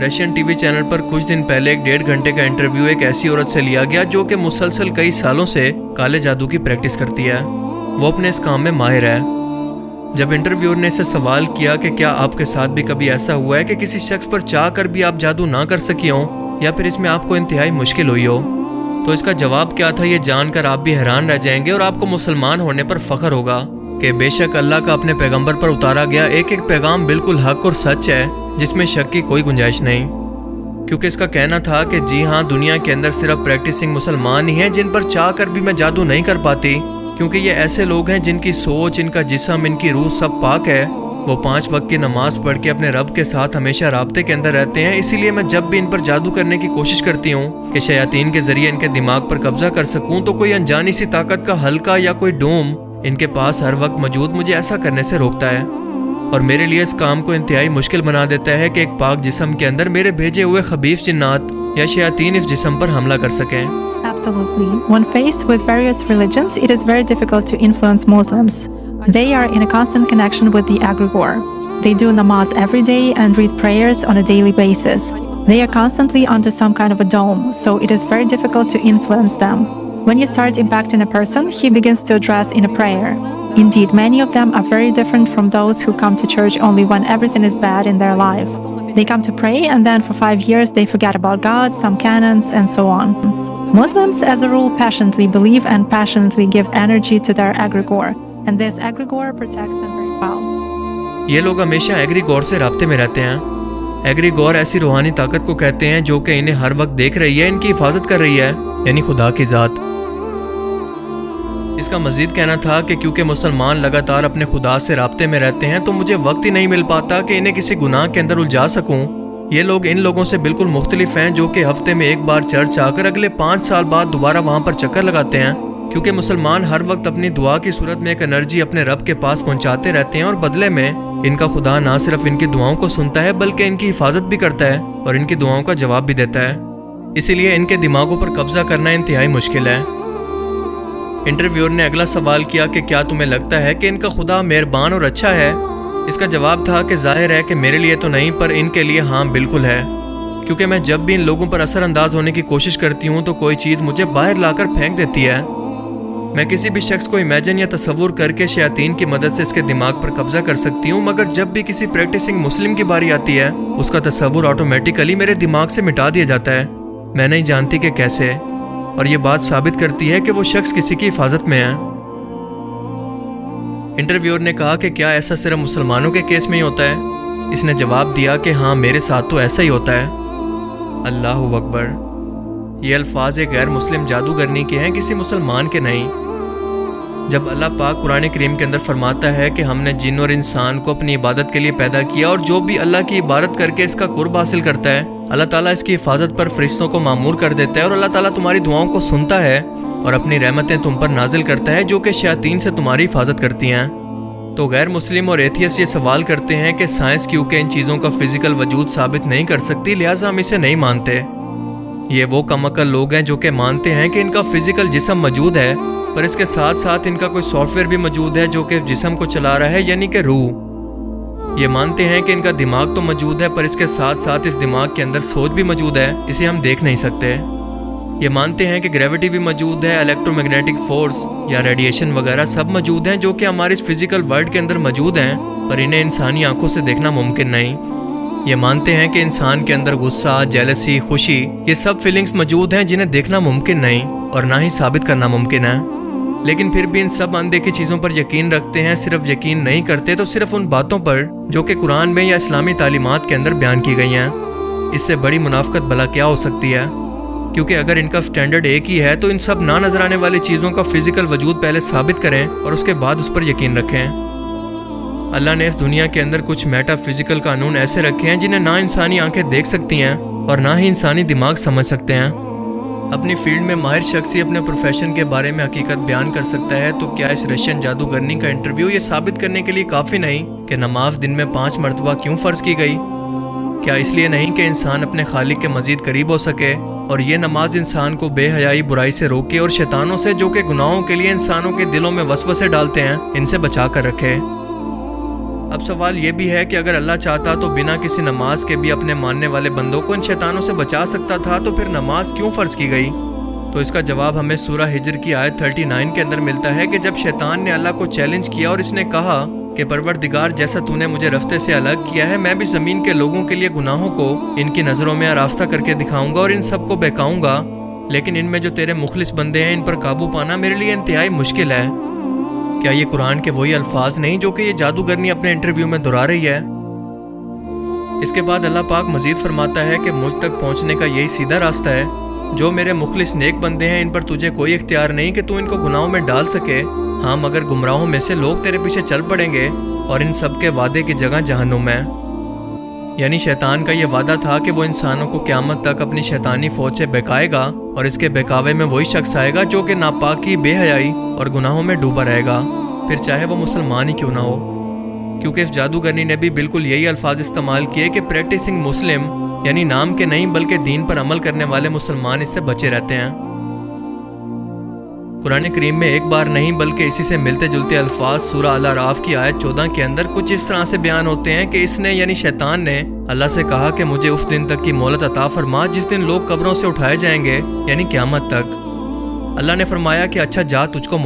Russian TV channel पर कुछ दिन पहले एक 1.5 घंटे का इंटरव्यू एक ऐसी औरत से लिया गया जो कि मुसलसल कई सालों से काले जादू की प्रैक्टिस करती है। वो अपने इस काम में माहिर है। जब इंटरव्यूअर ने इसे सवाल किया कि क्या आपके साथ भी कभी ऐसा हुआ है कि किसी शख्स पर चाह कर भी आप जादू ना कर सकी हो या फिर इसमें आपको इंतहाई मुश्किल हुई हो, तो इसका जवाब क्या था ये जानकर आप भी हैरान रह जाएंगे और आपको मुसलमान होने पर फख्र होगा कि बेशक अल्लाह का अपने पैगंबर पर उतारा गया एक एक पैगाम बिल्कुल हक और सच है, जिसमें शक की कोई गुंजाइश नहीं। क्योंकि इसका कहना था कि जी हाँ, दुनिया के अंदर सिर्फ प्रैक्टिसिंग मुसलमान ही हैं जिन पर चाह कर भी मैं जादू नहीं कर पाती, क्योंकि ये ऐसे लोग हैं जिनकी सोच, इनका जिस्म, इनकी रूह सब पाक है। वो 5 वक्त की नमाज पढ़ के अपने रब के साथ हमेशा राब्ते के अंदर रहते हैं। इसीलिए मैं जब भी इन पर जादू करने की कोशिश करती हूँ कि शयातीन के जरिए इनके दिमाग पर कब्जा कर सकूँ, तो कोई अनजानी सी ताकत का हल्का या कोई डोम इनके पास हर वक्त मौजूद मुझे ऐसा करने से रोकता है और मेरे लिए इस काम को इंतहाई मुश्किल बना देता है कि एक पाक जिस्म के अंदर मेरे भेजे हुए खबीफ जिन्नात या शयातीन इस जिस्म पर हमला कर सकें। Absolutely. When faced with various religions, it is very difficult to influence Muslims. They are in a constant connection with the egregore. They do namaz every day and read prayers on a daily basis. They are constantly under some kind of a dome, so it is very difficult to influence them. When you start impacting a person, he begins to address in a prayer. Indeed, many of them are very different from those who come to church only when everything is bad in their life. They come to pray and then for 5 years they forget about God, some canons, and so on. Muslims, as a rule, passionately believe and passionately give energy to their egregore, and this egregore protects them very well. ये लोग हमेशा एग्रीगोर से राब्ते में रहते हैं। एग्रीगोर ऐसी रूहानी ताकत को कहते हैं जो कि इन्हें हर वक्त देख रही है, इनकी हिफाजत कर रही है, यानी खुदा की ज़ात। इसका मजीद कहना था कि क्योंकि मुसलमान लगातार अपने खुदा से राब्ते में रहते हैं तो मुझे वक्त ही नहीं मिल पाता कि इन्हें किसी गुनाह के अंदर उलझा सकूं। ये लोग इन लोगों से बिल्कुल मुख्तलिफ हैं जो कि हफ्ते में एक बार चर्च आकर अगले 5 साल बाद दोबारा वहां पर चक्कर लगाते हैं, क्योंकि मुसलमान हर वक्त अपनी दुआ की सूरत में एक एनर्जी अपने रब के पास पहुंचाते रहते हैं और बदले में इनका खुदा ना सिर्फ इनकी दुआओं को सुनता है बल्कि इनकी हिफाजत भी करता है और इनकी दुआओं का जवाब भी देता है। इसीलिए इनके दिमागों पर कब्जा करना इंतहाई मुश्किल है। इंटरव्यूअर ने अगला सवाल किया कि क्या तुम्हें लगता है कि इनका खुदा मेहरबान और अच्छा है? इसका जवाब था कि जाहिर है कि मेरे लिए तो नहीं, पर इनके लिए हाँ बिल्कुल है, क्योंकि मैं जब भी इन लोगों पर असरअंदाज होने की कोशिश करती हूँ तो कोई चीज़ मुझे बाहर लाकर फेंक देती है। मैं किसी भी शख्स को इमेजिन या तसव्वुर करके शयातीन की मदद से इसके दिमाग पर कब्जा कर सकती हूँ, मगर जब भी किसी प्रैक्टिसिंग मुस्लिम की बारी आती है उसका तसव्वुर ऑटोमेटिकली मेरे दिमाग से मिटा दिया जाता है। मैं नहीं जानती कि कैसे, और ये बात साबित करती है कि वो शख्स किसी की हिफाजत में है। इंटरव्यूअर ने कहा कि क्या ऐसा सिर्फ मुसलमानों के केस में ही होता है? इसने जवाब दिया कि हाँ, मेरे साथ तो ऐसा ही होता है। अल्लाहु अकबर। ये अल्फाज एक गैर मुस्लिम जादूगरनी के हैं, किसी मुसलमान के नहीं। जब अल्लाह पाक कुरान करीम के अंदर फरमाता है कि हमने जिन और इंसान को अपनी इबादत के लिए पैदा किया और जो भी अल्लाह की इबादत करके इसका कुर्ब हासिल करता है अल्लाह ताला इसकी हिफाजत पर फरिश्तों को मामूर कर देता है और अल्लाह ताला तुम्हारी दुआओं को सुनता है और अपनी रहमतें तुम पर नाजिल करता है जो कि शयातीन से तुम्हारी हिफाजत करती हैं। तो गैर मुस्लिम और एथियस्ट ये सवाल करते हैं कि साइंस क्योंकि इन चीज़ों का फिजिकल वजूद साबित नहीं कर सकती, लिहाजा हम इसे नहीं मानते। ये वो कमअकल लोग हैं जो कि मानते हैं कि इनका फिजिकल जिस्म मौजूद है, पर इसके साथ साथ इनका कोई सॉफ्टवेयर भी मौजूद है जो कि जिस्म को चला रहा है, यानी कि रूह। ये मानते हैं कि इनका दिमाग तो मौजूद है, पर इसके साथ साथ इस दिमाग के अंदर सोच भी मौजूद है, इसे हम देख नहीं सकते। ये मानते हैं कि ग्रेविटी भी मौजूद है, इलेक्ट्रोमैग्नेटिक फोर्स या रेडिएशन वगैरह सब मौजूद हैं जो कि हमारे इस फिजिकल वर्ल्ड के अंदर मौजूद हैं, पर इन्हें इंसानी आंखों से देखना मुमकिन नहीं। ये मानते हैं कि इंसान के अंदर गुस्सा, जेलसी, खुशी, ये सब फीलिंग्स मौजूद हैं जिन्हें देखना मुमकिन नहीं और ना ही साबित करना मुमकिन है, लेकिन फिर भी इन सब अनदेखी चीज़ों पर यकीन रखते हैं। सिर्फ यकीन नहीं करते तो सिर्फ उन बातों पर जो कि कुरान में या इस्लामी तालीमात के अंदर बयान की गई हैं। इससे बड़ी मुनाफकत भला क्या हो सकती है? क्योंकि अगर इनका स्टैंडर्ड एक ही है तो इन सब ना नजर आने वाली चीज़ों का फिजिकल वजूद पहले साबित करें और उसके बाद उस पर यकीन रखें। अल्लाह ने इस दुनिया के अंदर कुछ मेटाफिजिकल कानून ऐसे रखे हैं जिन्हें ना इंसानी आंखें देख सकती हैं और ना ही इंसानी दिमाग समझ सकते हैं। अपनी फील्ड में माहिर शख्स ही अपने प्रोफेशन के बारे में हकीकत बयान कर सकता है, तो क्या इस रशियन जादूगरनी का इंटरव्यू ये साबित करने के लिए काफ़ी नहीं कि नमाज दिन में 5 मरतबा क्यों फ़र्ज की गई? क्या इसलिए नहीं कि इंसान अपने खालिक के मज़ीद करीब हो सके और ये नमाज इंसान को बेहयाई, बुराई से रोके और शैतानों से जो कि गुनाहों के लिए इंसानों के दिलों में वसवसे डालते हैं, इनसे बचा कर रखे। اب سوال یہ بھی ہے کہ اگر اللہ چاہتا تو بنا کسی نماز کے بھی اپنے ماننے والے بندوں کو ان شیطانوں سے بچا سکتا تھا، تو پھر نماز کیوں فرض کی گئی؟ تو اس کا جواب ہمیں سورہ ہجر کی آیت 39 کے اندر ملتا ہے کہ جب شیطان نے اللہ کو چیلنج کیا اور اس نے کہا کہ پروردگار جیسا تو نے مجھے رستے سے الگ کیا ہے، میں بھی زمین کے لوگوں کے لیے گناہوں کو ان کی نظروں میں آراستہ کر کے دکھاؤں گا اور ان سب کو بہکاؤں گا، لیکن ان میں جو تیرے مخلص بندے ہیں ان پر قابو پانا میرے لیے انتہائی مشکل ہے۔ کیا یہ قرآن کے وہی الفاظ نہیں جو کہ یہ جادوگرنی اپنے انٹرویو میں دہرا رہی ہے؟ اس کے بعد اللہ پاک مزید فرماتا ہے کہ مجھ تک پہنچنے کا یہی سیدھا راستہ ہے، جو میرے مخلص نیک بندے ہیں ان پر تجھے کوئی اختیار نہیں کہ تو ان کو گناہوں میں ڈال سکے، ہاں مگر گمراہوں میں سے لوگ تیرے پیچھے چل پڑیں گے اور ان سب کے وعدے کی جگہ جہنم ہے۔ یعنی شیطان کا یہ وعدہ تھا کہ وہ انسانوں کو قیامت تک اپنی شیطانی فوج سے بہکائے گا اور اس کے بہکاوے میں وہی شخص آئے گا جو کہ ناپاکی، بے حیائی اور گناہوں میں ڈوبا رہے گا، پھر چاہے وہ مسلمان ہی کیوں نہ ہو، کیونکہ اس جادوگرنی نے بھی بالکل یہی الفاظ استعمال کیے کہ پریکٹسنگ مسلم، یعنی نام کے نہیں بلکہ دین پر عمل کرنے والے مسلمان اس سے بچے رہتے ہیں۔ قرآن کریم میں ایک بار نہیں بلکہ اسی سے ملتے جلتے الفاظ سورہ الاعراف کی آیت 14 کے اندر کچھ اس طرح سے بیان ہوتے ہیں کہ اس نے یعنی شیطان نے اللہ سے کہا کہ مجھے اس دن تک کی مہلت عطا فرما جس دن لوگ قبروں سے اٹھائے جائیں گے، یعنی قیامت تک۔ اللہ نے فرمایا کہ اچھا جا، تجھ کو